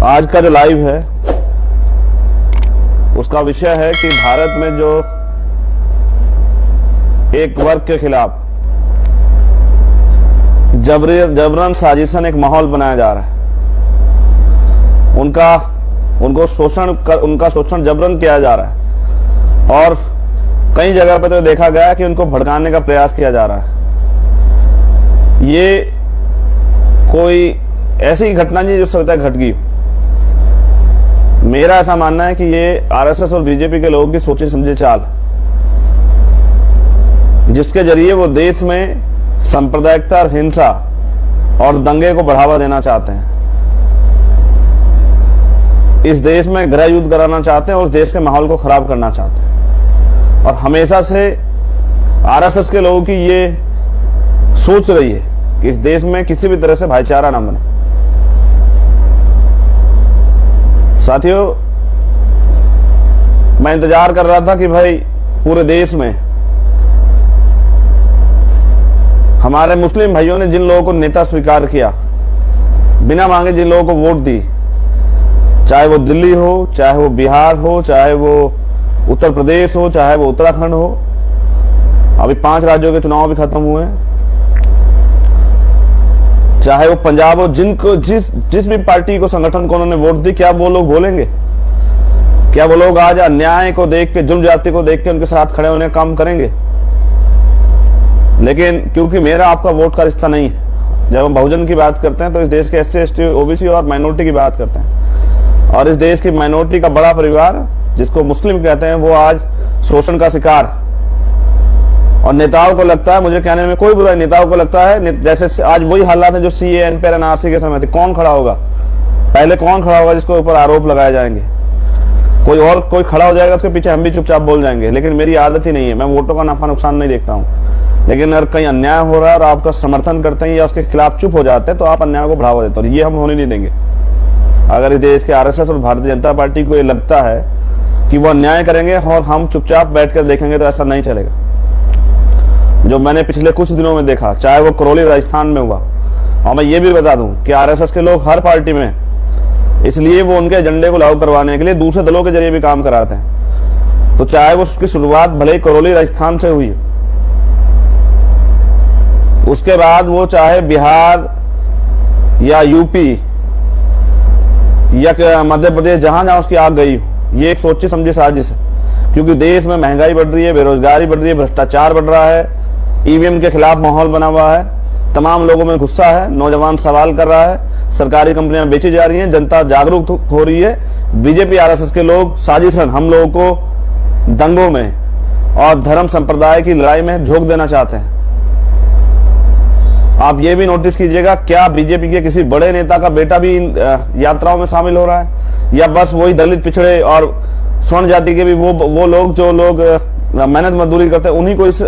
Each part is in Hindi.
आज का जो लाइव है उसका विषय है कि भारत में जो एक वर्ग के खिलाफ जबरन साजिशन एक माहौल बनाया जा रहा है। उनका शोषण जबरन किया जा रहा है और कई जगह पे तो देखा गया है कि उनको भड़काने का प्रयास किया जा रहा है। ये कोई ऐसी घटना नहीं जो सकता घट गई। मेरा ऐसा मानना है कि ये आरएसएस और बीजेपी के लोगों की सोचे समझे चाल, जिसके जरिए वो देश में सांप्रदायिकता और हिंसा और दंगे को बढ़ावा देना चाहते हैं। इस देश में गृह युद्ध कराना चाहते हैं और देश के माहौल को खराब करना चाहते हैं। और हमेशा से आरएसएस के लोगों की ये सोच रही है कि इस देश में किसी भी तरह से भाईचारा ना बने। साथियों, मैं इंतजार कर रहा था कि भाई पूरे देश में हमारे मुस्लिम भाइयों ने जिन लोगों को नेता स्वीकार किया, बिना मांगे जिन लोगों को वोट दी, चाहे वो दिल्ली हो, चाहे वो बिहार हो, चाहे वो उत्तर प्रदेश हो, चाहे वो उत्तराखंड हो, अभी 5 राज्यों के चुनाव भी खत्म हुए हैं, चाहे वो पंजाब हो, जिनको जिस भी पार्टी को, संगठन को उन्होंने वोट दी, क्या वो लोग बोलेंगे? क्या वो लोग आज अन्याय को देख के, जुल्म जाति को देख के उनके साथ खड़े होने का काम करेंगे? लेकिन क्योंकि मेरा आपका वोट का रिश्ता नहीं है, जब हम बहुजन की बात करते हैं तो इस देश के SC, ST, OBC और माइनॉरिटी की बात करते हैं। और इस देश की माइनॉरिटी का बड़ा परिवार, जिसको मुस्लिम कहते हैं, वो आज शोषण का शिकार। और नेताओं को लगता है, मुझे कहने में कोई बुराई, नेताओं को लगता है जैसे आज वही हालात है जो CAA, NPR, NRC के समय थे। कौन खड़ा होगा पहले? कौन खड़ा होगा जिसके ऊपर आरोप लगाए जाएंगे? कोई खड़ा हो जाएगा, उसके पीछे हम भी चुपचाप बोल जाएंगे। लेकिन मेरी आदत ही नहीं है, मैं वोटों का नफा नुकसान नहीं देखता हूँ। लेकिन अगर कहीं अन्याय हो रहा है और आपका समर्थन करते हैं या उसके खिलाफ चुप हो जाते हैं तो आप अन्याय को बढ़ावा देते हो। ये हम होने नहीं देंगे। अगर इस देश के आरएसएस और भारतीय जनता पार्टी को ये लगता है कि वो अन्याय करेंगे और हम चुपचाप बैठकर देखेंगे, तो ऐसा नहीं चलेगा। जो मैंने पिछले कुछ दिनों में देखा, चाहे वो करौली राजस्थान में हुआ, और मैं ये भी बता दूं कि आरएसएस के लोग हर पार्टी में, इसलिए वो उनके एजेंडे को लागू करवाने के लिए दूसरे दलों के जरिए भी काम कराते हैं। तो चाहे वो उसकी शुरुआत भले ही करौली राजस्थान से हुई, उसके बाद वो चाहे बिहार या यूपी या मध्य प्रदेश, जहां जहां उसकी आग गई हो, ये एक सोची समझी साजिश है। क्योंकि देश में महंगाई बढ़ रही है, बेरोजगारी बढ़ रही है, भ्रष्टाचार बढ़ रहा है, ईवीएम के खिलाफ माहौल बना हुआ है, तमाम लोगों में गुस्सा है, नौजवान सवाल कर रहा है, सरकारी कंपनियां बेची जा रही हैं, जनता जागरूक हो रही है। बीजेपी आरएसएस के लोग साजिशन हम लोगों को दंगों में और धर्म संप्रदाय की लड़ाई में झोंक देना चाहते हैं। आप ये भी नोटिस कीजिएगा, क्या बीजेपी के किसी बड़े नेता का बेटा भी यात्राओं में शामिल हो रहा है, या बस वही दलित, पिछड़े और स्वर्ण जाति के भी वो लोग जो लोग मेहनत मजदूरी करते हैं, उन्हीं को इस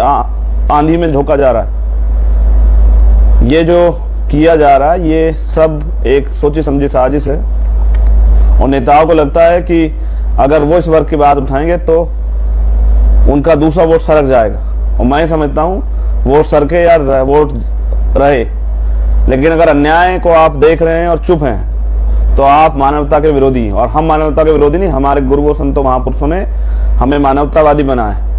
आंधी में झोंका जा रहा है? ये जो किया जा रहा है ये सब एक सोची समझी साजिश है। और नेताओं को लगता है कि अगर वो इस वर्ग की बात उठाएंगे तो उनका दूसरा वोट सरक जाएगा। और मैं समझता हूँ वोट सरके या वोट रहे, लेकिन अगर अन्याय को आप देख रहे हैं और चुप हैं तो आप मानवता के विरोधी हैं। और हम मानवता के विरोधी नहीं, हमारे गुरुओं, संतों, महापुरुषों ने हमें मानवतावादी बना है।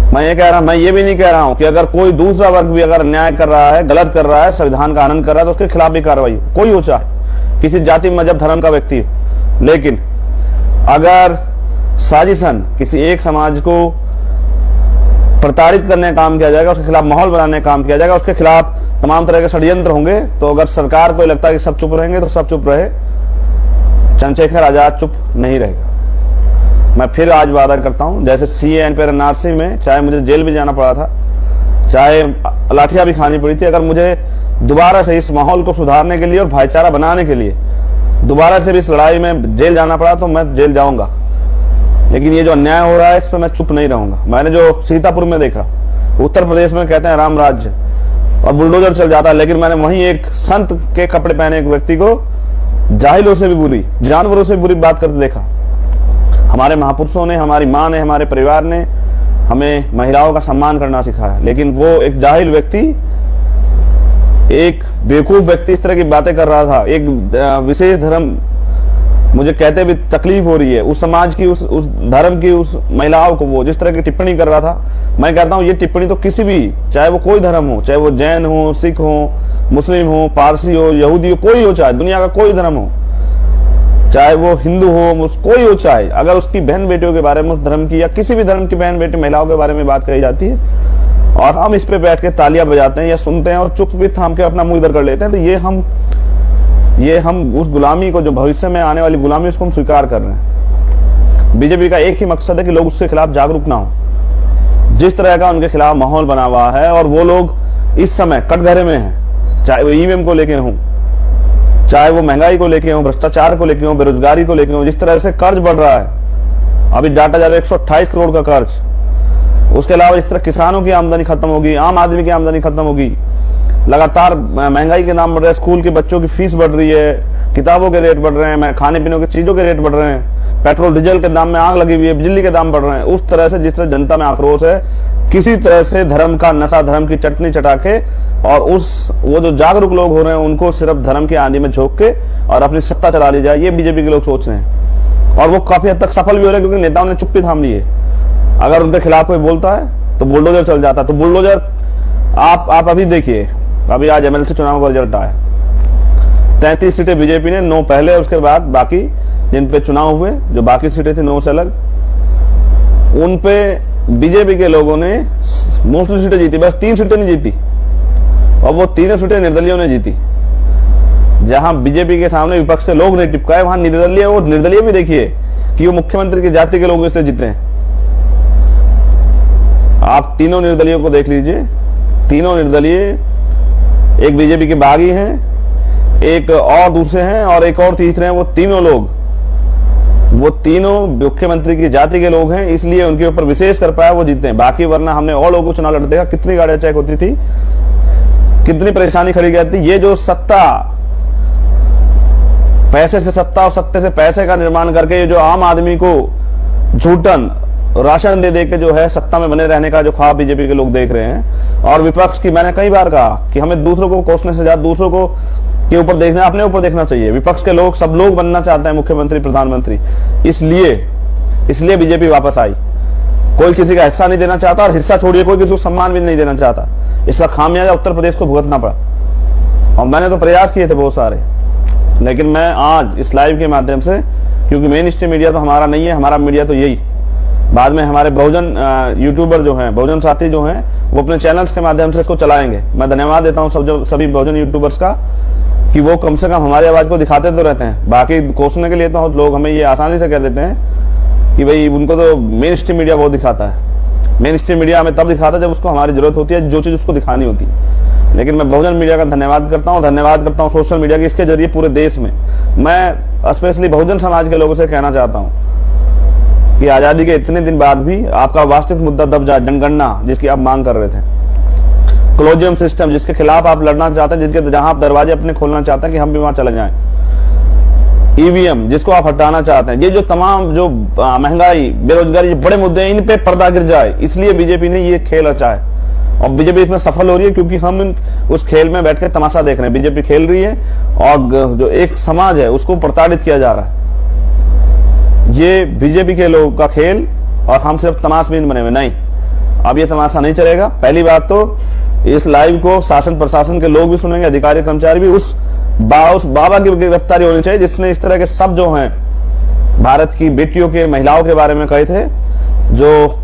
मैं ये भी नहीं कह रहा हूं कि अगर कोई दूसरा वर्ग भी अगर अन्याय कर रहा है, गलत कर रहा है, संविधान का हनन कर रहा है, तो उसके खिलाफ भी कार्रवाई हो, कोई हो, चाहे किसी जाति, मजहब, धर्म का व्यक्ति हो। लेकिन अगर साजिशन किसी एक समाज को प्रताड़ित करने का काम किया जाएगा, उसके खिलाफ माहौल बनाने का काम किया जाएगा, उसके खिलाफ तमाम तरह के षड्यंत्र होंगे, तो अगर सरकार को लगता है कि सब चुप रहेंगे तो सब चुप रहे। चंद्रशेखर आजाद चुप नहीं रहेगा। मैं फिर आज वादा करता हूं, जैसे CAA, NPR, NRC में चाहे मुझे जेल भी जाना पड़ा था, चाहे लाठियां भी खानी पड़ी थी, अगर मुझे दोबारा से इस माहौल को सुधारने के लिए और भाईचारा बनाने के लिए दोबारा से भी इस लड़ाई में जेल जाना पड़ा तो मैं जेल जाऊंगा। लेकिन ये जो अन्याय हो रहा है इस पर मैं चुप नहीं रहूंगा। मैंने जो सीतापुर में देखा, उत्तर प्रदेश में कहते हैं राम राज्य और बुलडोजर चल जाता है, लेकिन मैंने वहीं एक संत के कपड़े पहने एक व्यक्ति को जाहिलों से भी बुरी, जानवरों से बुरी बात करते देखा। हमारे महापुरुषों ने, हमारी माँ ने, हमारे परिवार ने हमें महिलाओं का सम्मान करना सिखाया, लेकिन वो एक जाहिल व्यक्ति एक बेवकूफ व्यक्ति इस तरह की बातें कर रहा था, एक विशेष धर्म, मुझे कहते भी तकलीफ हो रही है, उस समाज की उस धर्म की उस महिलाओं को वो जिस तरह की टिप्पणी कर रहा था, मैं कहता हूँ ये टिप्पणी तो किसी भी, चाहे वो कोई धर्म हो, चाहे वो जैन हो, सिख हो, मुस्लिम हो, पारसी हो, यहूदी हो, कोई हो, चाहे दुनिया का कोई धर्म हो, चाहे वो हिंदू हो, कोई हो, चाहे अगर उसकी बहन बेटियों के बारे में, उस धर्म की या किसी भी धर्म की बहन बेटी महिलाओं के बारे में बात कही जाती है और हम इस पे बैठ के तालियां बजाते हैं या सुनते हैं और चुप भी थाम के अपना मुंह इधर कर लेते हैं, तो ये हम उस गुलामी को, जो भविष्य में आने वाली गुलामी, उसको हम स्वीकार कर रहे हैं। बीजेपी का एक ही मकसद है कि लोग उसके खिलाफ जागरूक ना हो। जिस तरह का उनके खिलाफ माहौल बना हुआ है और वो लोग इस समय कटघरे में हैं, चाहे वो ईवीएम को लेके हों, चाहे वो महंगाई को लेके हों, भ्रष्टाचार को लेके हों, बेरोजगारी को लेके हों, जिस तरह से कर्ज बढ़ रहा है, अभी डाटा जा रहा है 128 करोड़ का कर्ज। उसके अलावा इस तरह किसानों की आमदनी खत्म होगी, आम आदमी की आमदनी खत्म होगी, लगातार महंगाई के दाम बढ़ रहे हैं, स्कूल के बच्चों की फीस बढ़ रही है, किताबों के रेट बढ़ रहे हैं, खाने पीने की चीजों के रेट बढ़ रहे हैं, पेट्रोल डीजल के दाम में आग लगी हुई है, बिजली के दाम बढ़ रहे हैं। उस तरह से जिस तरह जनता में आक्रोश है, किसी तरह से धर्म का नशा, धर्म की चटनी चटा के और वो जो जागरूक लोग हो रहे हैं उनको सिर्फ धर्म की आंधी में झोंक के और अपनी सत्ता चला ली जाए, ये बीजेपी के लोग सोच रहे हैं और वो काफी हद तक सफल भी हो रहे हैं, क्योंकि नेताओं ने चुप्पी थाम ली है। अगर उनके खिलाफ कोई बोलता है तो बुलडोजर चल जाता है। तो बुलडोजर आप अभी देखिए, अभी आज एमएलसी चुनाव का रिजल्ट आया, 33 सीटें बीजेपी ने, 9 पहले, उसके बाद बाकी जिन पे चुनाव हुए, जो बाकी सीटें थी 9 से अलग, उन पे बीजेपी के लोगों ने मोस्टली सीटें जीती, बस 3 सीटें नहीं जीती और वो 3 सीटें निर्दलियों ने जीती। जहां बीजेपी के सामने विपक्ष के लोग नहीं टिपकाए, वहां निर्दलीय, वो निर्दलीय भी देखिए कि वो मुख्यमंत्री की जाति के लोग इसलिए जीते हैं। आप तीनों निर्दलियों को देख लीजिए, तीनों निर्दलीय, एक बीजेपी के बागी हैं, एक और दूसरे हैं और एक और तीसरे हैं। वो तीनों मुख्यमंत्री की जाति के लोग हैं, इसलिए उनके ऊपर विशेष कर पाया, वो जीते हैं। बाकी वरना हमने और लोगों को चुनाव लड़ते देखा, कितनी गाड़ियां चेक होती थी, कितनी परेशानी खड़ी जाती। ये जो सत्ता, पैसे से सत्ता और सत्ते से पैसे का निर्माण करके ये जो आम आदमी को झूठन राशन दे के जो है सत्ता में बने रहने का जो ख्वाब बीजेपी के लोग देख रहे हैं, और विपक्ष की, मैंने कई बार कहा कि हमें दूसरों को कोसने से ज्यादा दूसरों को के ऊपर देखना, अपने ऊपर देखना चाहिए। विपक्ष के लोग, सब लोग बनना चाहते हैं मुख्यमंत्री, प्रधानमंत्री, इसलिए बीजेपी वापस आई। कोई किसी का हिस्सा नहीं देना चाहता, और हिस्सा छोड़िए कोई किसी को सम्मान भी नहीं देना चाहता। इसका खामियाजा उत्तर प्रदेश को भुगतना पड़ा, और मैंने तो प्रयास किए थे बहुत सारे, लेकिन मैं आज इस लाइव के माध्यम से, क्योंकि मेन स्ट्रीम मीडिया तो हमारा नहीं है, हमारा मीडिया तो यही, बाद में हमारे बहुजन यूट्यूबर जो हैं, बहुजन साथी जो हैं, वो अपने चैनल्स के माध्यम से इसको चलाएंगे। मैं धन्यवाद देता हूं सभी बहुजन यूट्यूबर्स का कि वो कम से कम हमारी आवाज को दिखाते तो रहते हैं। बाकी कोसने के लिए तो लोग हमें ये आसानी से कह देते हैं कि भाई उनको तो मेन स्ट्रीम मीडिया बहुत दिखाता है। मेन स्ट्रीम मीडिया हमें तब दिखाता है जब उसको हमारी जरूरत होती है, जो चीज उसको दिखानी होती है। लेकिन मैं बहुजन मीडिया का धन्यवाद करता हूँ, धन्यवाद करता हूँ सोशल मीडिया की, इसके जरिए पूरे देश में मैं स्पेशली बहुजन समाज के लोगों से कहना चाहता हूँ कि आजादी के इतने दिन बाद भी आपका वास्तविक मुद्दा दब जाए, जनगणना जिसकी आप मांग कर रहे थे, क्लोजियम सिस्टम जिसके खिलाफ आप लड़ना चाहते हैं, जिसके जहां आप दरवाजे अपने खोलना चाहते हैं कि हम भी वहां चले जाएं, ईवीएम जिसको आप हटाना चाहते हैं, ये जो तमाम जो महंगाई, बेरोजगारी, जो बड़े मुद्दे हैं, इन पे पर्दा गिर जाए, इसलिए बीजेपी ने ये खेल रचा है। और बीजेपी इसमें सफल हो रही है, क्योंकि हम उस खेल में बैठ के तमाशा देख रहे हैं। बीजेपी खेल रही है और जो एक समाज है उसको प्रताड़ित किया जा रहा है। ये बीजेपी के लोगों का खेल, और हम सिर्फ तमाशबीन बने हुए नहीं। अब ये तमाशा नहीं चलेगा। पहली बात तो इस लाइव को शासन प्रशासन के लोग भी सुनेंगे, अधिकारी कर्मचारी भी। उस बाबा की गिरफ्तारी होनी चाहिए जिसने इस तरह के शब्द जो हैं भारत की बेटियों के, महिलाओं के बारे में कहे थे, जो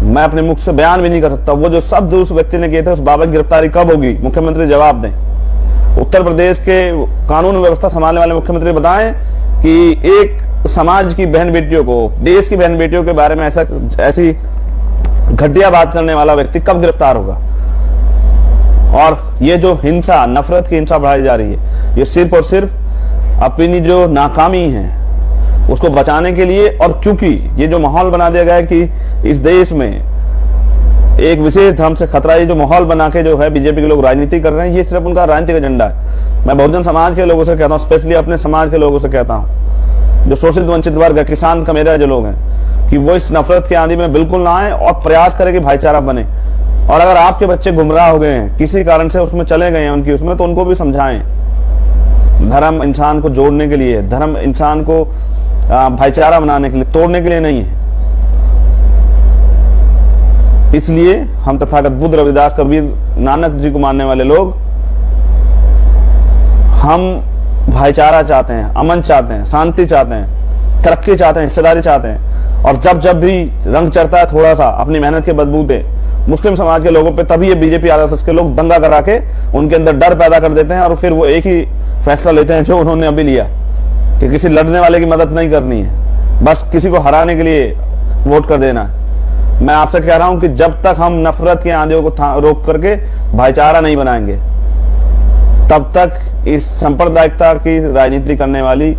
मैं अपने मुख से बयान भी नहीं कर सकता। वो जो शब्द उस व्यक्ति ने किए थे, उस बाबा की गिरफ्तारी कब होगी, मुख्यमंत्री जवाब दें। उत्तर प्रदेश के कानून व्यवस्था संभालने वाले मुख्यमंत्री बताएं कि एक समाज की बहन बेटियों को, देश की बहन बेटियों के बारे में ऐसी घटिया बात करने वाला व्यक्ति कब गिरफ्तार होगा। और ये जो हिंसा, नफरत की हिंसा बढ़ाई जा रही है, ये सिर्फ और सिर्फ अपनी जो नाकामी है उसको बचाने के लिए, और क्योंकि ये जो माहौल बना दिया गया है कि इस देश में एक विशेष धर्म से खतरा, ये जो माहौल बना के जो है बीजेपी के लोग राजनीति कर रहे हैं, ये सिर्फ उनका राजनीतिक एजेंडा है। मैं बहुजन समाज के लोगों से कहता हूँ, स्पेशली अपने समाज के लोगों से कहता हूँ, जो शोषित वंचित वर्ग है, किसान कमेरा जो लोग हैं, कि वो इस नफरत की आंधी में बिल्कुल ना आए और प्रयास करें कि भाईचारा बने। और अगर आपके बच्चे गुमराह हो गए हैं, किसी कारण से उसमें चले गए हैं उनकी उसमें, तो उनको भी समझाएं। धर्म इंसान को जोड़ने के लिए, धर्म इंसान को भाईचारा बनाने के लिए, तोड़ने के लिए नहीं है। इसलिए हम तथागत बुद्ध, रविदास, कबीर, नानक जी को मानने वाले लोग, हम भाईचारा चाहते हैं, अमन चाहते हैं, शांति चाहते हैं, तरक्की चाहते हैं, हिस्सेदारी चाहते हैं। और जब जब भी रंग चढ़ता है थोड़ा सा अपनी मेहनत के बदबूते मुस्लिम समाज के लोगों पे, तभी ये बीजेपी आरएसएस के लोग दंगा करा के उनके अंदर डर पैदा कर देते हैं और फिर वो एक ही फैसला लेते हैं जो उन्होंने अभी लिया कि किसी लड़ने वाले की मदद नहीं करनी है, बस किसी को हराने के लिए वोट कर देना है। मैं आपसे कह रहा हूं कि जब तक हम नफरत के आंधियों को रोक करके भाईचारा नहीं बनाएंगे, तब तक इस सांप्रदायिकता की राजनीति करने वाली,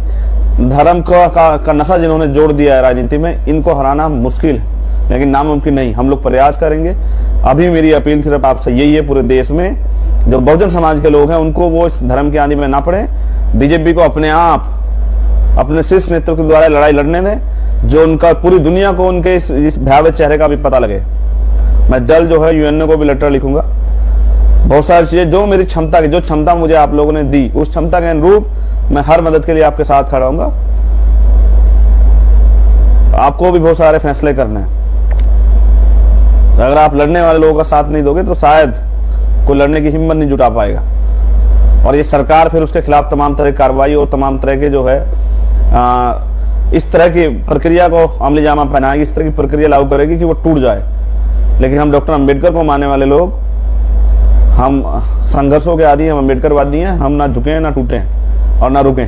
धर्म का नशा जिन्होंने जोड़ दिया है राजनीति में, इनको हराना मुश्किल है, लेकिन नामुमकिन नहीं। हम लोग प्रयास करेंगे। अभी मेरी अपील सिर्फ आपसे यही है, पूरे देश में जो बहुजन समाज के लोग हैं उनको वो इस धर्म की आंधी में ना पड़े। बीजेपी को अपने आप अपने शीर्ष नेतृत्व के द्वारा लड़ाई लड़ने दें, जो उनका पूरी दुनिया को उनके इस भयावह चेहरे का भी पता लगे। मैं जल्द जो है यूएनओ को भी लेटर लिखूंगा। बहुत सारी चीजें जो मेरी क्षमता की, जो क्षमता मुझे आप लोगों ने दी, उस क्षमता के अनुरूप मैं हर मदद के लिए आपके साथ खड़ा रहूंगा। आपको भी बहुत सारे फैसले करने हैं। अगर आप लड़ने वाले लोगों का साथ नहीं दोगे तो शायद कोई लड़ने की हिम्मत नहीं जुटा पाएगा, और ये सरकार फिर उसके खिलाफ तमाम तरह की कार्रवाई और तमाम तरह के जो है इस तरह की प्रक्रिया को अमली जामा पहनाएगी, इस तरह की प्रक्रिया लागू करेगी कि वो टूट जाए। लेकिन हम डॉक्टर अंबेडकर को मानने वाले लोग, हम संघर्षों के आदि, हम अंबेडकरवादी हैं। हम ना झुके ना टूटे और ना रुके।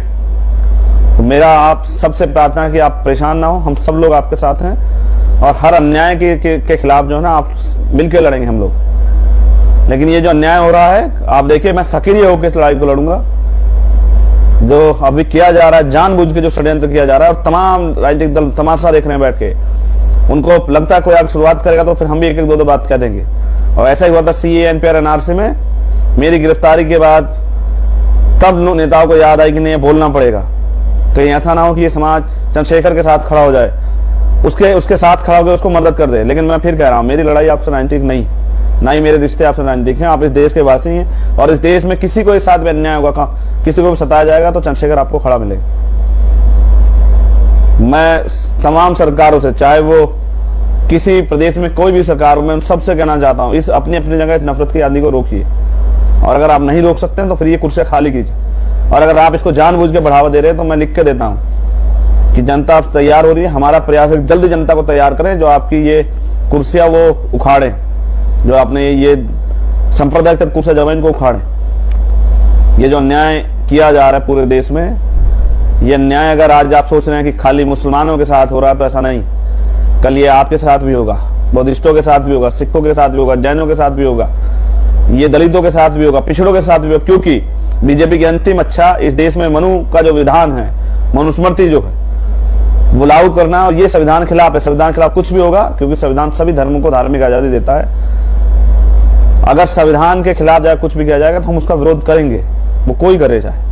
तो मेरा आप सबसे प्रार्थना है कि आप परेशान ना हो, हम सब लोग आपके साथ हैं, और हर अन्याय के खिलाफ जो है ना आप मिलकर लड़ेंगे हम लोग। लेकिन ये जो अन्याय हो रहा है, आप देखिए, मैं सक्रिय होकर इस लड़ाई को लड़ूंगा। जो अभी किया जा रहा है, जानबूझ के जो षड्यंत्र किया जा रहा है, और तमाम राजनीतिक दल तमाशा देख रहे हैं बैठ के, उनको लगता है कोई आगे शुरुआत करेगा तो फिर हम भी एक एक दो बात कह देंगे। और ऐसा ही हुआ था सीएए, एनपीआर, एनआरसी में। मेरी गिरफ्तारी के बाद तब नेताओं को याद आई कि नहीं, बोलना पड़ेगा, कहीं ऐसा ना हो कि ये समाज चंद्रशेखर के साथ खड़ा हो जाए, उसके साथ खड़ा होकर उसको मदद कर दे। लेकिन मैं फिर कह रहा हूँ, मेरी लड़ाई आपसे राजनीतिक नहीं, ना ही मेरे रिश्ते आपसे राजनीतिक हैं। आप इस देश के वासी हैं, और इस देश में किसी को इस साथ में अन्याय होगा, किसी को भी सताया जाएगा तो चंद्रशेखर आपको खड़ा मिलेगा। मैं तमाम सरकारों से, चाहे वो किसी प्रदेश में कोई भी सरकार हो, मैं उन सबसे कहना चाहता हूँ, इस अपनी अपनी जगह नफरत की आंधी को रोकिए। और अगर आप नहीं रोक सकते हैं तो फिर ये कुर्सियां खाली कीजिए। और अगर आप इसको जानबूझ के बढ़ावा दे रहे हैं तो मैं लिख के देता हूँ कि जनता अब तैयार हो रही है। हमारा प्रयास है जल्दी जनता को तैयार करें, जो आपकी ये कुर्सियां वो उखाड़े, जो आपने ये संप्रदाय तक कुर्सियां जमीन को उखाड़े। ये जो अन्याय किया जा रहा है पूरे देश में, ये अन्याय अगर आज आप सोच रहे हैं कि खाली मुसलमानों के साथ हो रहा है, तो ऐसा नहीं। कल ये आपके साथ भी होगा, बौद्धिस्टों के साथ भी होगा, सिखों के साथ भी होगा, जैनों के साथ भी होगा, ये दलितों के साथ भी होगा, पिछड़ों के साथ भी होगा। क्योंकि बीजेपी की अंतिम इच्छा इस देश में मनु का जो विधान है, मनुस्मृति जो है, वो लागू करना, और ये संविधान खिलाफ है। संविधान खिलाफ कुछ भी होगा, क्योंकि संविधान सभी धर्मों को धार्मिक आजादी देता है। अगर संविधान के खिलाफ जाए कुछ भी किया जाएगा तो हम उसका विरोध करेंगे, वो कोई करे चाहे।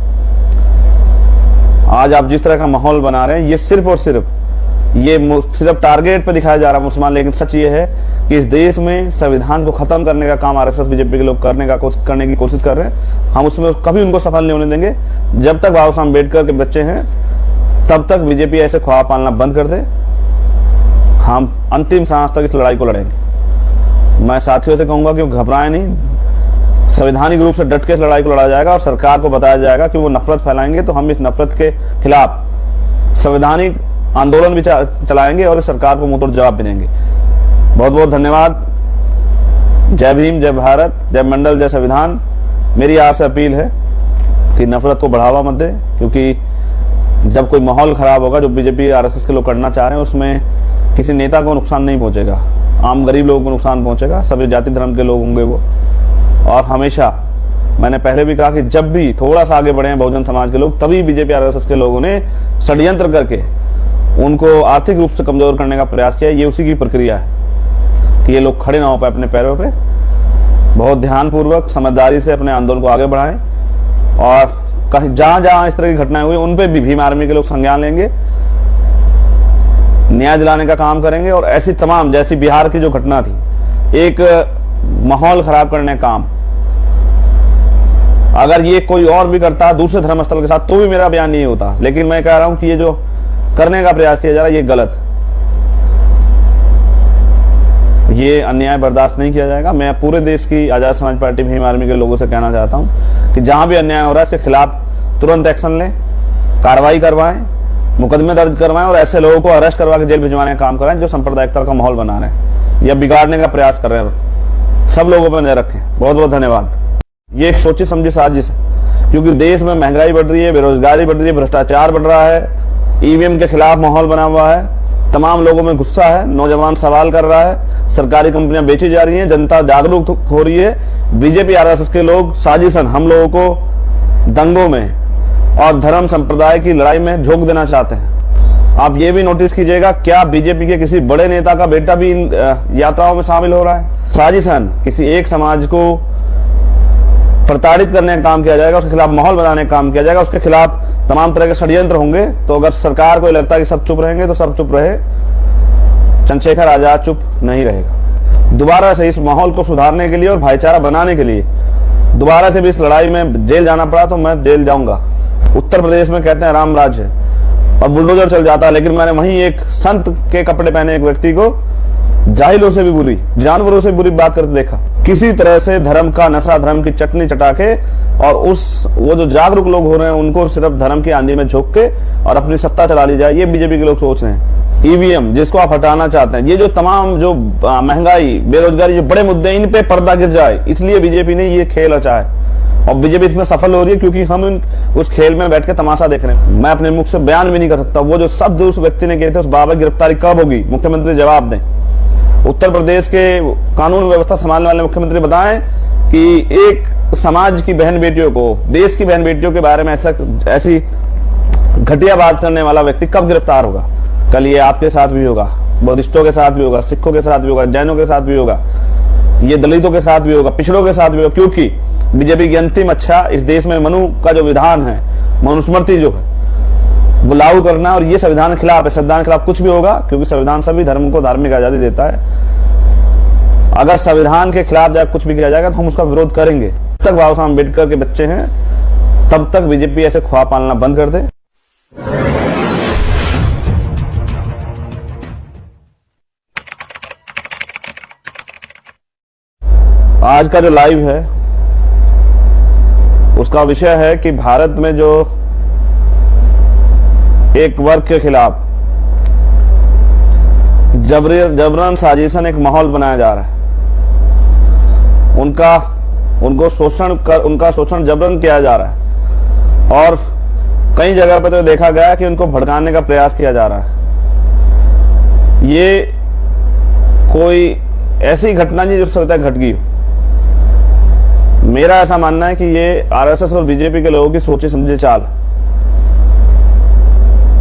आज आप जिस तरह का माहौल बना रहे हैं, ये सिर्फ और सिर्फ टारगेट पे दिखाया जा रहा है मुसलमान। लेकिन सच ये है कि इस देश में संविधान को खत्म करने का काम आरएसएस, बीजेपी के लोग करने की कोशिश कर रहे हैं। हम उसमें कभी उनको सफल नहीं होने देंगे। जब तक बाबा साहब अम्बेडकर के बच्चे हैं, तब तक बीजेपी ऐसे ख्वाब पालना बंद कर दे। हम अंतिम सांस तक इस लड़ाई को लड़ेंगे। मैं साथियों से कहूंगा कि घबराएं नहीं, संवैधानिक रूप से डट के इस लड़ाई को लड़ा जाएगा, और सरकार को बताया जाएगा कि वो नफरत फैलाएंगे तो हम इस नफरत के खिलाफ संवैधानिक आंदोलन भी चलाएंगे और इस सरकार को मुंहतोड़ जवाब भी देंगे। बहुत बहुत धन्यवाद। जय भीम, जय भारत, जय मंडल, जय संविधान। मेरी आपसे अपील है कि नफरत को बढ़ावा मत दे, क्योंकि जब कोई माहौल खराब होगा, जो बीजेपी आरएसएस के लोग करना चाह रहे हैं, उसमें किसी नेता को नुकसान नहीं पहुंचेगा, आम गरीब लोगों को नुकसान पहुंचेगा। सभी जाति धर्म के लोग होंगे वो। और हमेशा मैंने पहले भी कहा कि जब भी थोड़ा सा आगे बढ़े हैं बहुजन समाज के लोग, तभी बीजेपी आरएसएस के लोगों ने षड्यंत्र करके उनको आर्थिक रूप से कमजोर करने का प्रयास किया। ये उसी की प्रक्रिया है कि ये लोग खड़े ना हो पाए अपने पैरों पे। बहुत ध्यानपूर्वक, समझदारी से अपने आंदोलन को आगे बढ़ाएं, और कहीं जहां जहां इस तरह की घटनाएं हुई उन पे भी भीम आर्मी के लोग संज्ञान लेंगे, न्याय दिलाने का काम करेंगे। और ऐसी तमाम, जैसी बिहार की जो घटना थी, एक माहौल खराब करने का काम। अगर ये कोई और भी करता दूसरे धर्मस्थल के साथ तो भी मेरा बयान नहीं होता, लेकिन मैं कह रहा हूं कि ये जो करने का प्रयास किया जा रहा है ये गलत, ये अन्याय बर्दाश्त नहीं किया जाएगा। मैं पूरे देश की आजाद समाज पार्टी भीम आर्मी के लोगों से कहना चाहता हूं कि जहां भी अन्याय हो रहा है इसके खिलाफ तुरंत एक्शन लें, कार्रवाई करवाएं, मुकदमे दर्ज करवाएं और ऐसे लोगों को अरेस्ट करवा के जेल भिजवाने का काम कराएं जो सांप्रदायिकता का माहौल बना रहे हैं या बिगाड़ने का प्रयास कर रहे हैं। सब लोगों पर नजर रखें। बहुत बहुत धन्यवाद। ये एक सोची समझी साजिश है, क्योंकि देश में महंगाई बढ़ रही है, बेरोजगारी बढ़ रही है, भ्रष्टाचार बढ़ रहा है, ईवीएम के खिलाफ माहौल बना हुआ है, तमाम लोगों में गुस्सा है, नौजवान सवाल कर रहा है, सरकारी कंपनियां बेची जा रही हैं, जनता जागरूक हो रही है। बीजेपी आरएसएस के लोग साजिशन हम लोगों को दंगों में और धर्म संप्रदाय की लड़ाई में झोंक देना चाहते हैं। आप ये भी नोटिस कीजिएगा, क्या बीजेपी के किसी बड़े नेता का बेटा भी इन यात्राओं में शामिल हो रहा है? साजिशन किसी एक समाज को प्रताड़ित करने का काम किया जाएगा, उसके खिलाफ माहौल बनाने का काम किया जाएगा, उसके खिलाफ तमाम तरह के षड्यंत्र होंगे। तो अगर सरकार को लगता है कि सब चुप रहेंगे तो सब चुप रहे, चंद्रशेखर आजाद चुप नहीं रहेगा। दोबारा से इस माहौल को सुधारने के लिए और भाईचारा बनाने के लिए दोबारा से भी इस लड़ाई में जेल जाना पड़ा तो मैं जेल जाऊंगा। उत्तर प्रदेश में कहते हैं राम राज्य और बुलडोजर चल जाता है, लेकिन मैंने वहीं एक संत के कपड़े पहने एक व्यक्ति को जाहिलों से भी बुरी, जानवरों से बुरी बात करते देखा। किसी तरह से धर्म का नशा, धर्म की चटनी चटा के और वो जो जागरूक लोग हो रहे हैं उनको सिर्फ धर्म की आंधी में झोंक के और अपनी सत्ता चला ली जाए, ये बीजेपी के लोग सोच रहे हैं। ईवीएम जिसको आप हटाना चाहते हैं, ये जो तमाम जो महंगाई, बेरोजगारी, जो बड़े मुद्दे, इन पे पर्दा गिर जाए, इसलिए बीजेपी ने ये खेल रचा है और बीजेपी इसमें सफल हो रही है, क्योंकि हम उस खेल में बैठ के तमाशा देख रहे हैं। मैं अपने मुख से बयान भी नहीं कर सकता। वो जो शब्द उस व्यक्ति ने कहे थे, उस बाबा की गिरफ्तारी कब होगी, मुख्यमंत्री जवाब दें। उत्तर प्रदेश के कानून व्यवस्था संभालने वाले मुख्यमंत्री बताएं कि एक समाज की बहन बेटियों को, देश की बहन बेटियों के बारे में ऐसी घटिया बात करने वाला व्यक्ति कब गिरफ्तार होगा। कल ये आपके साथ भी होगा, बुद्धिस्टों के साथ भी होगा, सिखों के साथ भी होगा, जैनों के साथ भी होगा, ये दलितों के साथ भी होगा, पिछड़ों के साथ भी होगा, क्योंकि बीजेपी की अंतिम इच्छा इस देश में मनु का जो विधान है, मनुस्मृति जो है वो लागू करना, और ये संविधान के खिलाफ है। संविधान के खिलाफ कुछ भी होगा, क्योंकि संविधान सभी धर्म को धार्मिक आजादी देता है। अगर संविधान के खिलाफ जाकर कुछ भी किया जाएगा तो हम उसका विरोध करेंगे। जब तक बाबा साहब अम्बेडकर के बच्चे हैं तब तक बीजेपी ऐसे ख्वाब पालना बंद कर दे। आज का जो लाइव है उसका विषय है कि भारत में जो एक वर्ग के खिलाफ जबरन साजिशन एक माहौल बनाया जा रहा है, उनका शोषण जबरन किया जा रहा है और कई जगह पर तो देखा गया कि उनको भड़काने का प्रयास किया जा रहा है। ये कोई ऐसी घटना नहीं जो सकता घट गई हो। मेरा ऐसा मानना है कि ये आरएसएस और बीजेपी के लोगों की सोची समझी चाल,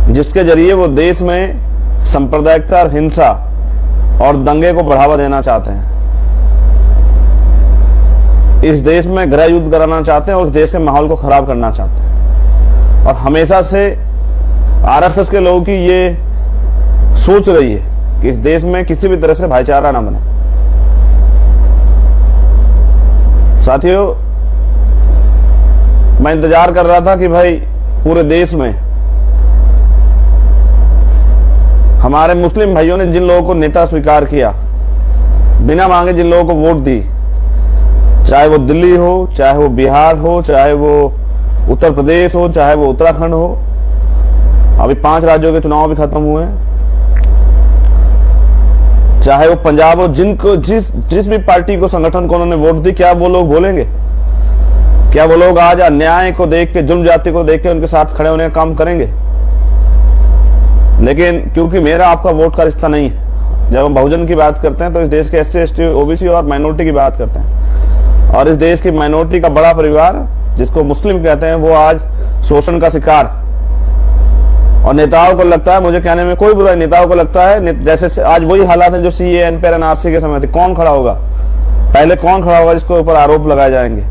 जिसके जरिए वो देश में सांप्रदायिकता और हिंसा और दंगे को बढ़ावा देना चाहते हैं। इस देश में गृह युद्ध कराना चाहते हैं और उस देश के माहौल को खराब करना चाहते हैं। और हमेशा से आरएसएस के लोगों की ये सोच रही है कि इस देश में किसी भी तरह से भाईचारा ना बने। साथियों, मैं इंतजार कर रहा था कि भाई पूरे देश में हमारे मुस्लिम भाइयों ने जिन लोगों को नेता स्वीकार किया, बिना मांगे जिन लोगों को वोट दी, चाहे वो दिल्ली हो, चाहे वो बिहार हो, चाहे वो उत्तर प्रदेश हो, चाहे वो उत्तराखंड हो, अभी 5 राज्यों के चुनाव भी खत्म हुए हैं, चाहे वो पंजाब हो, जिनको जिस भी पार्टी को, संगठन को उन्होंने वोट दी, क्या वो लोग बोलेंगे? क्या वो लोग आज अन्याय को देख के, जुल्म जाति को देख के उनके साथ खड़े होने का काम करेंगे? लेकिन क्योंकि मेरा आपका वोट का रिश्ता नहीं है, जब हम बहुजन की बात करते हैं तो इस देश के एससी, एसटी, ओबीसी और माइनॉरिटी की बात करते हैं, और इस देश की माइनॉरिटी का बड़ा परिवार जिसको मुस्लिम कहते हैं वो आज शोषण का शिकार। और नेताओं को लगता है, मुझे कहने में कोई बुराई, नेताओं को लगता है जैसे आज वही हालात है जो सीएए, एनपीआर, एनआरसी के समय थे। कौन खड़ा होगा पहले, कौन खड़ा होगा जिसके ऊपर आरोप लगाए जाएंगे?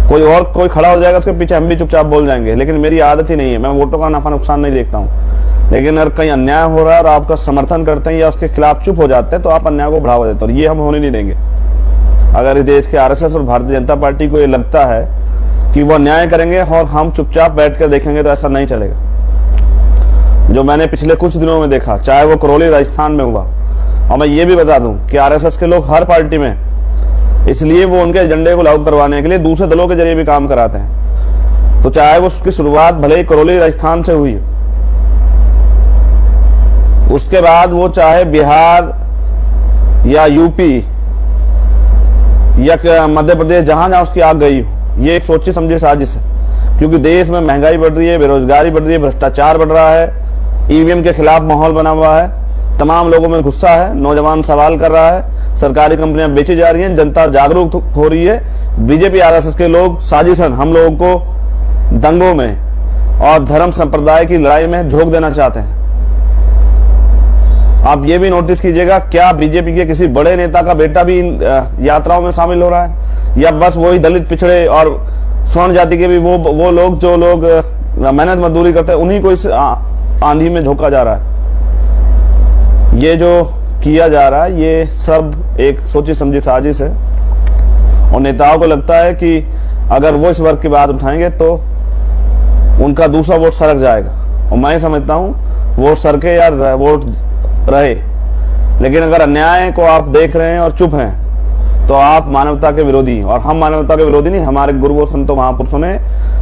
कोई खड़ा हो जाएगा, उसके पीछे हम भी चुपचाप बोल जाएंगे। लेकिन मेरी आदत ही नहीं है, मैं वोटों का नफा नुकसान नहीं देखता हूँ। लेकिन अगर कहीं अन्याय हो रहा है और आपका समर्थन करते हैं या उसके खिलाफ चुप हो जाते हैं तो आप अन्याय को बढ़ावा देते हो, और ये हम होने नहीं देंगे। अगर इस देश के आरएसएस और भारतीय जनता पार्टी को ये लगता है कि वो न्याय करेंगे और हम चुपचाप बैठकर देखेंगे, तो ऐसा नहीं चलेगा। जो मैंने पिछले कुछ दिनों में देखा, चाहे वो करौली राजस्थान में हुआ, और मैं ये भी बता दूं कि आरएसएस के लोग हर पार्टी में, इसलिए वो उनके एजेंडे को लागू करवाने के लिए दूसरे दलों के जरिए भी काम कराते हैं। तो चाहे वो उसकी शुरुआत भले ही करौली राजस्थान से हुई, उसके बाद वो चाहे बिहार या यूपी या मध्य प्रदेश, जहां जहां उसकी आग गई हो, ये एक सोची समझी साजिश है। क्योंकि देश में महंगाई बढ़ रही है, बेरोजगारी बढ़ रही है, भ्रष्टाचार बढ़ रहा है, ईवीएम के खिलाफ माहौल बना हुआ है, तमाम लोगों में गुस्सा है, नौजवान सवाल कर रहा है, सरकारी कंपनियां बेची जा रही हैं, जनता जागरूक हो रही है। बीजेपी आरएसएस के लोग साजिशन हम लोगों को दंगों में और धर्म संप्रदाय की लड़ाई में झोंक देना चाहते हैं। आप ये भी नोटिस कीजिएगा, क्या बीजेपी के किसी बड़े नेता का बेटा भी इन यात्राओं में शामिल हो रहा है, या बस वही दलित पिछड़े और स्वर्ण जाति के भी वो लोग जो लोग मेहनत मजदूरी करते हैं, उन्हीं को इस आंधी में झोंका जा रहा है। ये जो किया जा रहा है, ये सब एक सोची समझी साजिश है। और नेताओं को लगता है कि अगर वो इस वर्ग की बात उठाएंगे तो उनका दूसरा वोट सरक जाएगा। और मैं समझता हूं वोट सरके या वोट रहे, लेकिन अगर अन्याय को आप देख रहे हैं और चुप हैं, तो आप मानवता के विरोधी हैं। और हम मानवता के विरोधी नहीं, हमारे गुरुओं संतों महापुरुषों ने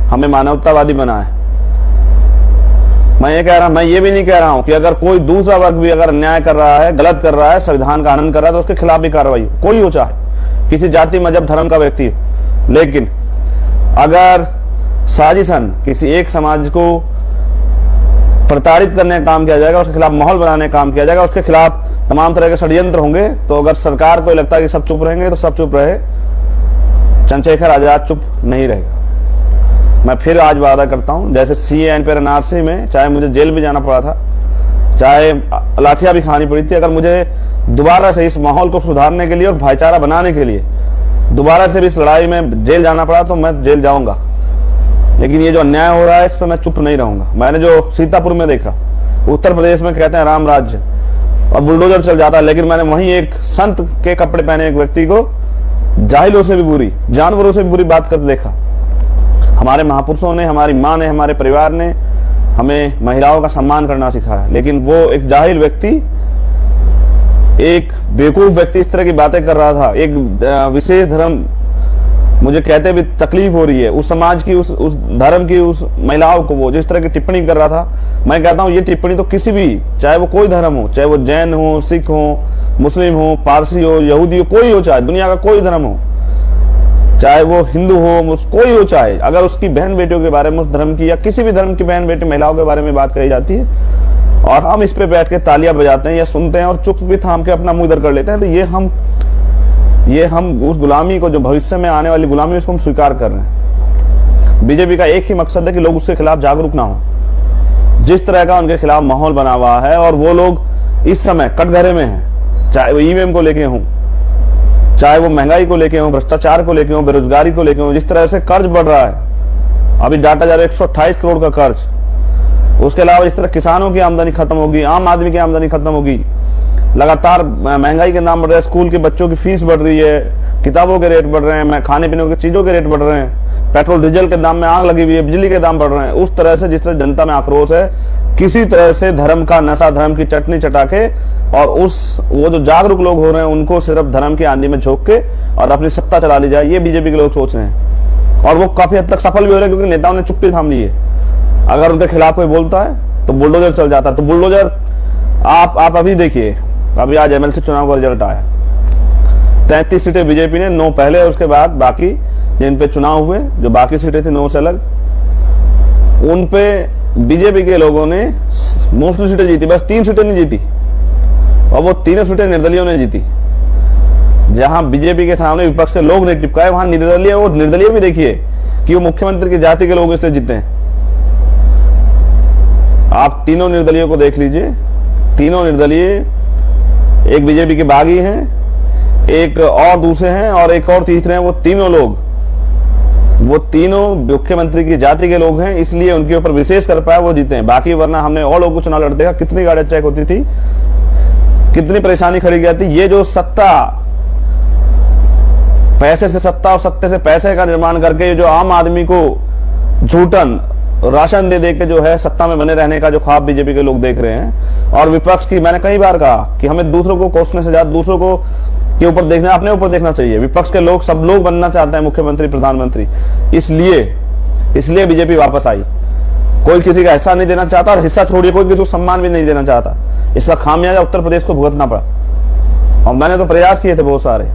हमें मानवतावादी बनाया। मैं ये भी नहीं कह रहा हूं कि अगर कोई दूसरा वर्ग भी अगर अन्याय कर रहा है, गलत कर रहा है, संविधान का हनन कर रहा है, तो उसके खिलाफ भी कार्रवाई हो, कोई हो, चाहे किसी जाति मजहब धर्म का व्यक्ति हो। लेकिन अगर साजिशन किसी एक समाज को प्रताड़ित करने का काम किया जाएगा, उसके खिलाफ माहौल बनाने का काम किया जाएगा, उसके खिलाफ तमाम तरह के षड्यंत्र होंगे, तो अगर सरकार को लगता है कि सब चुप रहेंगे तो सब चुप रहे, चंद्रशेखर आजाद चुप नहीं रहेगा। मैं फिर आज वादा करता हूं, जैसे CAA पर NRC में चाहे मुझे जेल भी जाना पड़ा था, चाहे लाठियां भी खानी पड़ी थी, अगर मुझे दोबारा से इस माहौल को सुधारने के लिए और भाईचारा बनाने के लिए दोबारा से भी इस लड़ाई में जेल जाना पड़ा, तो मैं जेल जाऊंगा। लेकिन ये जो अन्याय हो रहा है, इस पर मैं चुप नहीं रहूंगा। मैंने जो सीतापुर में देखा, उत्तर प्रदेश में कहते हैं राम राज्य और बुलडोजर चल जाता है, लेकिन मैंने वहीं एक संत के कपड़े पहने एक व्यक्ति को जाहिलों से भी बुरी, जानवरों से भी बुरी बात करते देखा। हमारे महापुरुषों ने, हमारी माँ ने, हमारे परिवार ने हमें महिलाओं का सम्मान करना सिखाया, लेकिन वो एक जाहिल व्यक्ति, एक बेवकूफ व्यक्ति इस तरह की बातें कर रहा था। एक विशेष धर्म, मुझे कहते भी तकलीफ हो रही है, उस समाज की, उस धर्म की, उस महिलाओं को वो जिस तरह की टिप्पणी कर रहा था। मैं कहता हूँ ये टिप्पणी तो किसी भी, चाहे वो कोई धर्म हो, चाहे वो जैन हो, सिख हो, मुस्लिम हो, पारसी हो, यहूदी हो, कोई हो, चाहे दुनिया का कोई धर्म हो, चाहे वो हिंदू हो, कोई हो, चाहे अगर उसकी बहन बेटियों के बारे में, उस धर्म की या किसी भी धर्म की बहन बेटी महिलाओं के बारे में बात कही जाती है और हम इस पे बैठ के तालियां बजाते हैं या सुनते हैं और चुप भी थाम के अपना मुंह इधर कर लेते हैं, तो ये हम उस गुलामी को, जो भविष्य में आने वाली गुलामी, उसको हम स्वीकार कर रहे हैं। बीजेपी का एक ही मकसद है कि लोग उसके खिलाफ जागरूक ना हो। जिस तरह का उनके खिलाफ माहौल बना हुआ है और वो लोग इस समय कटघरे में हैं, चाहे वो ईवीएम को लेके हों, चाहे वो महंगाई को लेके हों, भ्रष्टाचार को लेके हों, बेरोजगारी को लेके हों, जिस तरह से कर्ज बढ़ रहा है, अभी डाटा जा रहा है 128 करोड़ का कर्ज। उसके अलावा इस तरह किसानों की आमदनी खत्म होगी, आम आदमी की आमदनी खत्म होगी, लगातार महंगाई के दाम बढ़ रहे हैं, स्कूल के बच्चों की फीस बढ़ रही है, किताबों के रेट बढ़ रहे हैं, खाने पीने की चीजों के रेट बढ़ रहे हैं, पेट्रोल डीजल के दाम में आग लगी हुई है, बिजली के दाम बढ़ रहे हैं। उस तरह से जिस तरह जनता में आक्रोश है, किसी तरह से धर्म का नशा, धर्म की चटनी चटा के, और वो जो जागरूक लोग हो रहे हैं उनको सिर्फ धर्म की आंधी में झोंक के और अपनी सत्ता चला ली जाए, ये बीजेपी के लोग सोच रहे हैं। और वो काफी हद तक सफल भी हो रहे हैं, क्योंकि नेताओं ने चुप्पी थाम ली है। अगर उनके खिलाफ कोई बोलता है तो बुलडोजर चल जाता है। तो बुलडोजर आप अभी देखिए, अभी आज MLC चुनाव का रिजल्ट आया, 33 सीटें बीजेपी ने, 9 पहले, उसके बाद बाकी जिन पे चुनाव हुए, जो बाकी सीटें थी 9 से अलग, उन पे बीजेपी के लोगों ने मोस्टली सीटें जीती, बस 3 सीटें नहीं जीती, और वो तीनों सीटें निर्दलियों ने जीती। जहां बीजेपी के सामने विपक्ष के लोग नहीं टिपकाए, वहां निर्दलीय, वो निर्दलीय भी देखिए कि वो मुख्यमंत्री की जाति के लोग इसलिए जीते हैं। आप तीनों निर्दलियों को देख लीजिए, तीनों निर्दलीय, एक बीजेपी के बागी हैं, एक और दूसरे हैं, और एक और तीसरे हैं। वो तीनों मुख्यमंत्री की जाति के लोग हैं, इसलिए उनके ऊपर विशेष कर पाए, वो जीते हैं। बाकी वरना हमने और लोगों को चुनाव लड़ते देखा, कितनी गाड़ियां चेक होती थी, कितनी परेशानी खड़ी गई थी। ये जो सत्ता पैसे से सत्ता और सत्ते से पैसे का निर्माण करके जो आम आदमी को झूठन राशन दे दे के जो है सत्ता में बने रहने का जो ख्वाब बीजेपी के लोग देख रहे हैं। और विपक्ष की, मैंने कई बार कहा कि हमें दूसरों को कोसने से ज्यादा दूसरों को के ऊपर देखना, अपने ऊपर देखना चाहिए। विपक्ष के लोग, सब लोग बनना चाहते हैं मुख्यमंत्री, प्रधानमंत्री, इसलिए बीजेपी वापस आई। कोई किसी का हिस्सा नहीं देना चाहता, और हिस्सा छोड़िए कोई किसी को सम्मान भी नहीं देना चाहता। इसका खामियाजा उत्तर प्रदेश को भुगतना पड़ा, और मैंने तो प्रयास किए थे बहुत सारे।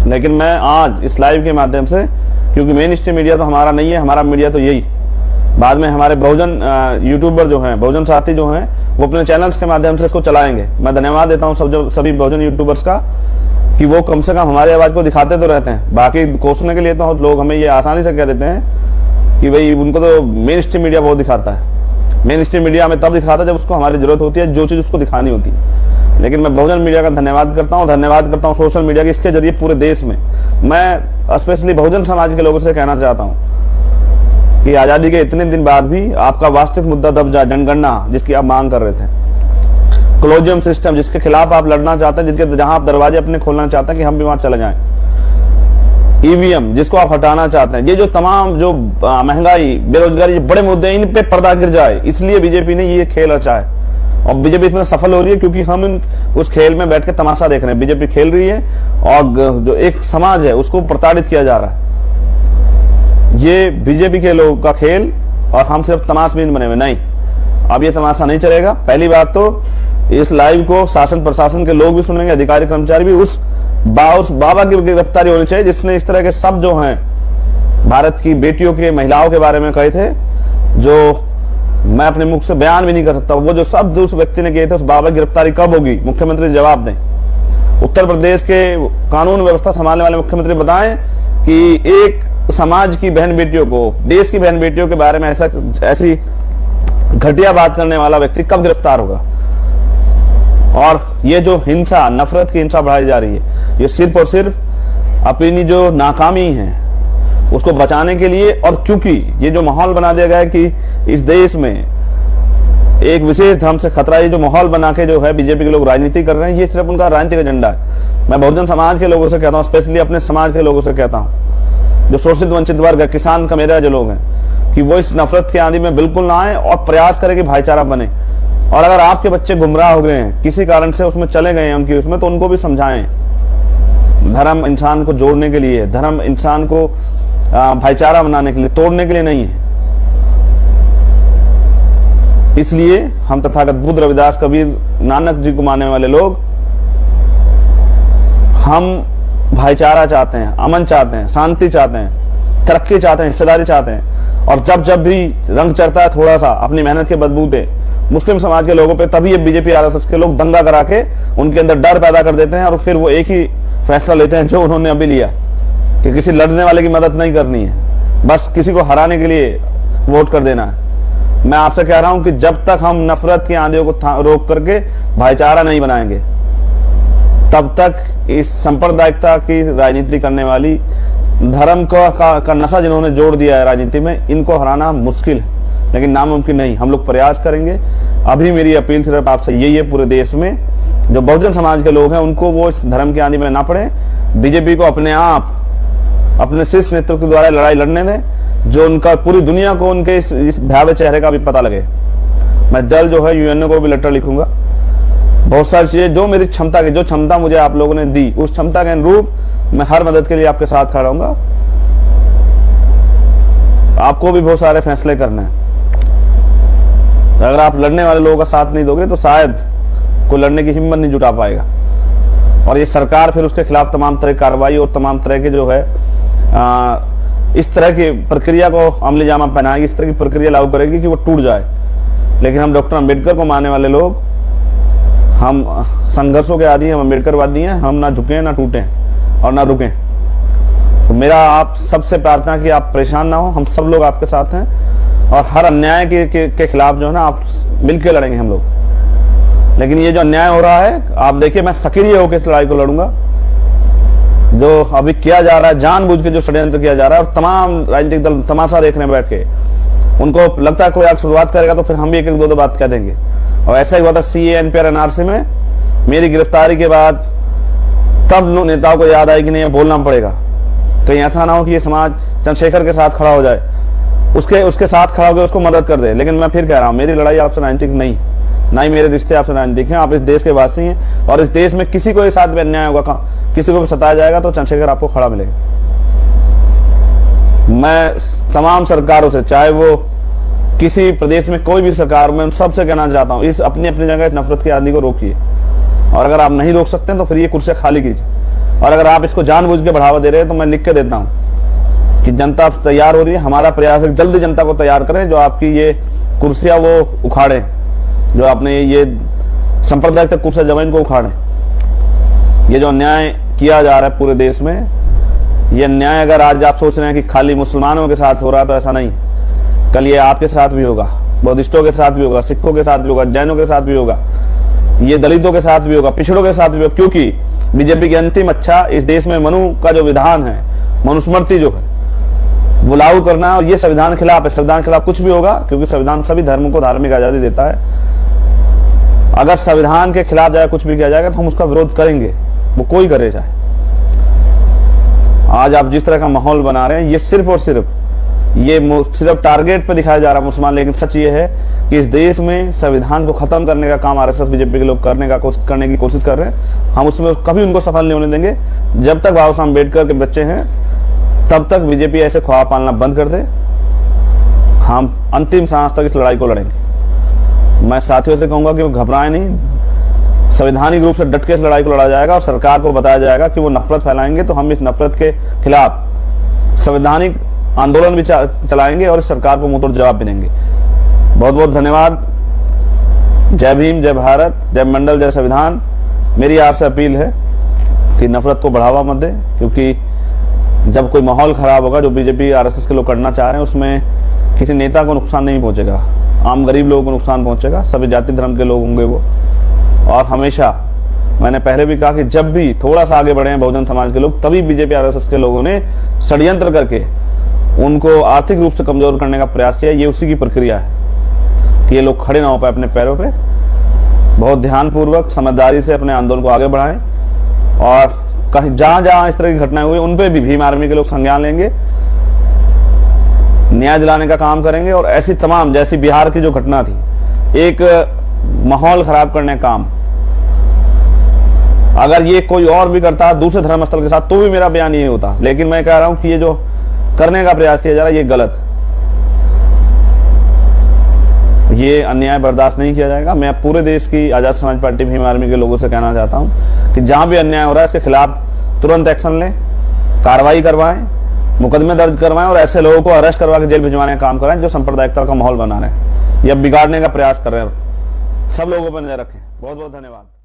लेकिन मैं आज इस लाइव के माध्यम से, क्योंकि मेन स्ट्रीम मीडिया तो हमारा नहीं है, हमारा मीडिया तो यही, बाद में हमारे बहुजन यूट्यूबर जो हैं, बहुजन साथी जो हैं, वो अपने चैनल्स के माध्यम से इसको चलाएंगे। मैं धन्यवाद देता हूं सभी बहुजन यूट्यूबर्स का कि वो कम से कम हमारी आवाज को दिखाते तो रहते हैं। बाकी कोसने के लिए तो लोग हमें ये आसानी से कह देते हैं कि भाई उनको तो मेन स्ट्रीम मीडिया बहुत दिखाता है। मेन स्ट्रीम मीडिया हमें तब दिखाता है जब उसको हमारी जरूरत होती है, जो चीज उसको दिखानी होती है। लेकिन मैं बहुजन मीडिया का धन्यवाद करता हूँ, धन्यवाद करता हूँ सोशल मीडिया के, इसके जरिए पूरे देश में मैं स्पेशली बहुजन समाज के लोगों से कहना चाहता हूँ कि आजादी के इतने दिन बाद भी आपका वास्तविक मुद्दा दब जाए, जनगणना जिसकी आप मांग कर रहे थे, क्लोजियम सिस्टम जिसके खिलाफ आप लड़ना चाहते हैं, जिसके जहां आप दरवाजे अपने खोलना चाहते हैं कि हम भी वहां चले जाएं, ईवीएम जिसको आप हटाना चाहते हैं, ये जो तमाम जो महंगाई, बेरोजगारी, ये बड़े मुद्दे, इन पे पर्दा गिर जाए, इसलिए बीजेपी ने ये खेल रचा है। और बीजेपी इसमें सफल हो रही है क्योंकि हम उस खेल में बैठ के तमाशा देख रहे हैं। बीजेपी खेल रही है और जो एक समाज है उसको प्रताड़ित किया जा रहा है। ये बीजेपी के लोगों का खेल, और हम सिर्फ तमाशबीन बने हुए नहीं। अब ये तमाशा नहीं चलेगा। पहली बात तो इस लाइव को शासन प्रशासन के लोग भी सुनेंगे, अधिकारी कर्मचारी भी। उस बाबा की गिरफ्तारी होनी चाहिए जिसने इस तरह के सब जो हैं भारत की बेटियों के, महिलाओं के बारे में कहे थे, जो मैं अपने मुख से बयान भी नहीं कर सकता। वो जो शब्द उस व्यक्ति ने किए थे, उस बाबा की गिरफ्तारी कब होगी, मुख्यमंत्री जवाब दें। उत्तर प्रदेश के कानून व्यवस्था संभालने वाले मुख्यमंत्री बताएं कि एक समाज की बहन बेटियों को, देश की बहन बेटियों के बारे में ऐसी घटिया बात करने वाला व्यक्ति कब गिरफ्तार होगा। और ये जो हिंसा, नफरत की हिंसा बढ़ाई जा रही है, ये सिर्फ और सिर्फ अपनी जो नाकामी है उसको बचाने के लिए। और क्योंकि ये जो माहौल बना दिया गया है कि इस देश में एक विशेष धर्म से खतरा, ये जो माहौल बना के जो है बीजेपी के लोग राजनीति कर रहे हैं, ये सिर्फ उनका राजनीतिक एजेंडा है। मैं बहुजन समाज के लोगों से कहता हूँ, स्पेशली अपने समाज के लोगों से कहता हूँ, जो शोषित वंचित वर्ग है, किसान कमेरा जो लोग हैं, कि वो इस नफरत की आंधी में बिल्कुल ना आए और प्रयास करें कि भाईचारा बने। और अगर आपके बच्चे गुमराह हो गए हैं किसी कारण से, उसमें चले गए हैं उनकी उसमें, तो उनको भी समझाएं। धर्म इंसान को जोड़ने के लिए, धर्म इंसान को भाईचारा बनाने के लिए, तोड़ने के लिए नहीं है। इसलिए हम तथागत बुद्ध, रविदास, कबीर, नानक जी को मानने वाले लोग, हम भाईचारा चाहते हैं, अमन चाहते हैं, शांति चाहते हैं, तरक्की चाहते हैं, हिस्सेदारी चाहते हैं। और जब भी रंग चढ़ता है थोड़ा सा अपनी मेहनत के बदबूते मुस्लिम समाज के लोगों पे, तभी ये बीजेपी आरएसएस के लोग दंगा करा के उनके अंदर डर पैदा कर देते हैं, और फिर वो एक ही फैसला लेते हैं जो उन्होंने अभी लिया कि किसी लड़ने वाले की मदद नहीं करनी है, बस किसी को हराने के लिए वोट कर देना है। मैं आपसे कह रहा हूं कि जब तक हम नफरत की आंधियों को रोक करके भाईचारा नहीं बनाएंगे, तब तक इस सांप्रदायिकता की राजनीति करने वाली, धर्म का नशा जिन्होंने जोड़ दिया है राजनीति में, इनको हराना मुश्किल है, लेकिन नामुमकिन नहीं। हम लोग प्रयास करेंगे। अभी मेरी अपील सिर्फ आपसे यही है, पूरे देश में जो बहुजन समाज के लोग हैं उनको वो धर्म की आंधी में ना पड़े। बीजेपी को अपने आप, अपने शीर्ष नेतृत्व के द्वारा लड़ाई लड़ने दें, जो उनका पूरी दुनिया को उनके इस भयावह चेहरे का भी पता लगे। मैं जल्द जो है यूएनओ को भी लेटर लिखूंगा। बहुत सारी चीजें जो मेरी क्षमता की, जो क्षमता मुझे आप लोगों ने दी, उस क्षमता के अनुरूप मैं हर मदद के लिए आपके साथ खड़ा रहूंगा। आपको भी बहुत सारे फैसले करने हैं। अगर आप लड़ने वाले लोगों का साथ नहीं दोगे तो शायद कोई लड़ने की हिम्मत नहीं जुटा पाएगा, और ये सरकार फिर उसके खिलाफ तमाम तरह की कार्रवाई और तमाम तरह के जो है इस तरह की प्रक्रिया को अमली जामा पहनाएगी, इस तरह की प्रक्रिया लागू करेगी कि वो टूट जाए। लेकिन हम डॉक्टर अम्बेडकर को मानने वाले लोग, हम संघर्षों के आदि हैं, हम अम्बेडकरवादी हैं, हम ना झुके ना टूटे और ना रुके। तो मेरा आप सबसे प्रार्थना कि आप परेशान ना हो, हम सब लोग आपके साथ हैं, और हर अन्याय के खिलाफ जो है ना आप मिलकर लड़ेंगे हम लोग। लेकिन ये जो अन्याय हो रहा है, आप देखिए, मैं सक्रिय होकर इस लड़ाई को लड़ूंगा। जो अभी किया जा रहा है, जानबूझ के जो षड्यंत्र किया जा रहा है, और तमाम राजनीतिक दल तमाशा देख रहे हैं बैठ के, उनको लगता है कोई आग शुरुआत करेगा तो फिर हम भी एक दो बात कह देंगे। और ऐसा ही हुआ था सीए, एनपीआर, एनआरसी में मेरी गिरफ्तारी के बाद, तब नेताओं को याद आई कि नहीं, बोलना पड़ेगा। कहीं ऐसा ना हो कि ये समाज चंद्रशेखर के साथ खड़ा हो जाए, उसके साथ खड़ा होकर उसको मदद कर दे। लेकिन मैं फिर कह रहा हूँ, मेरी लड़ाई आपसे राजनीतिक नहीं, ना ही मेरे रिश्ते आपसे राजनीतिक हैं। आप इस देश के वासी हैं और इस देश में किसी को साथ में अन्याय होगा, किसी को भी सताया जाएगा तो चंद्रशेखर आपको खड़ा मिलेगा। मैं तमाम सरकारों से, चाहे वो किसी प्रदेश में कोई भी सरकार, मैं सबसे कहना चाहता हूँ, इस अपनी अपनी जगह नफरत की आंधी को रोकिए। और अगर आप नहीं रोक सकते तो फिर ये कुर्सियां खाली कीजिए। और अगर आप इसको जानबूझ के बढ़ावा दे रहे हैं तो मैं लिख के देता हूँ कि जनता तैयार हो रही है। हमारा प्रयास है जल्दी जनता को तैयार करें, जो आपकी ये कुर्सियां वो उखाड़े, जो आपने ये सांप्रदायिक तक कुर्सियां जमीन को उखाड़े। ये जो अन्याय किया जा रहा है पूरे देश में, ये अन्याय अगर आज आप सोच रहे हैं कि खाली मुसलमानों के साथ हो रहा है तो ऐसा नहीं, कल ये आपके साथ भी होगा, बौद्धिस्टों के साथ भी होगा, सिखों के साथ भी होगा, जैनों के साथ भी होगा, ये दलितों के साथ भी होगा, पिछड़ों के साथ भी होगा। क्योंकि बीजेपी की अंतिम अच्छा इस देश में मनु का जो विधान है, मनुस्मृति जो है वो लागू करना, और ये संविधान खिलाफ है। संविधान खिलाफ कुछ भी होगा, क्योंकि संविधान सभी धर्मों को धार्मिक आजादी देता है। अगर संविधान के खिलाफ जाए कुछ भी किया जाएगा तो हम उसका विरोध करेंगे, वो कोई करे चाहे। आज आप जिस तरह का माहौल बना रहे हैं, ये सिर्फ और सिर्फ सिर्फ टारगेट पे दिखाया जा रहा है मुसलमान। लेकिन सच ये है कि इस देश में संविधान को खत्म करने का काम आरएसएस बीजेपी के लोग करने की कोशिश कर रहे हैं। हम उसमें कभी उनको सफल नहीं होने देंगे। जब तक बाबा साहब अम्बेडकर के बच्चे हैं तब तक बीजेपी ऐसे ख्वाब पालना बंद कर दे। हम अंतिम सांस तक इस लड़ाई को लड़ेंगे। मैं साथियों से कहूंगा कि वो घबराएं नहीं, संवैधानिक रूप से डट के इस लड़ाई को लड़ा जाएगा और सरकार को बताया जाएगा कि वो नफरत फैलाएंगे तो हम इस नफरत के खिलाफ संवैधानिक आंदोलन भी चलाएंगे और इस सरकार को मुंहतोड़ जवाब भी देंगे। बहुत बहुत धन्यवाद। जय भीम, जय भारत, जय मंडल, जय संविधान। मेरी आपसे अपील है कि नफरत को बढ़ावा मत दें, क्योंकि जब कोई माहौल खराब होगा जो बीजेपी आरएसएस के लोग करना चाह रहे हैं, उसमें किसी नेता को नुकसान नहीं पहुंचेगा, आम गरीब लोगों को नुकसान पहुंचेगा। सभी जाति धर्म के लोग होंगे वो। और हमेशा मैंने पहले भी कहा कि जब भी थोड़ा सा आगे बढ़े हैं बहुजन समाज के लोग, तभी बीजेपी आरएसएस के लोगों ने षड्यंत्र करके उनको आर्थिक रूप से कमजोर करने का प्रयास किया। ये उसी की प्रक्रिया है कि ये लोग खड़े ना हो पाए अपने पैरों पे। बहुत ध्यानपूर्वक समझदारी से अपने आंदोलन को आगे बढ़ाएं और कहीं जहां जहां इस तरह की घटनाएं हुई उन पे भी भीम आर्मी के लोग संज्ञान लेंगे, न्याय दिलाने का काम करेंगे। और ऐसी तमाम, जैसी बिहार की जो घटना थी, एक माहौल खराब करने का काम अगर ये कोई और भी करता दूसरे धर्मस्थल के साथ तो भी मेरा बयान ये होता। लेकिन मैं कह रहा हूं कि ये जो करने का प्रयास किया जा रहा है ये गलत, ये अन्याय बर्दाश्त नहीं किया जाएगा। मैं पूरे देश की आजाद समाज पार्टी भीम आर्मी के लोगों से कहना चाहता हूं कि जहां भी अन्याय हो रहा है इसके खिलाफ तुरंत एक्शन लें, कार्रवाई करवाएं, मुकदमे दर्ज करवाएं और ऐसे लोगों को अरेस्ट करवा के जेल भिजवाने का काम कराएं जो सांप्रदायिकता का माहौल बना रहे हैं या बिगाड़ने का प्रयास कर रहे हैं। सब लोगों पर नजर रखें। बहुत बहुत धन्यवाद।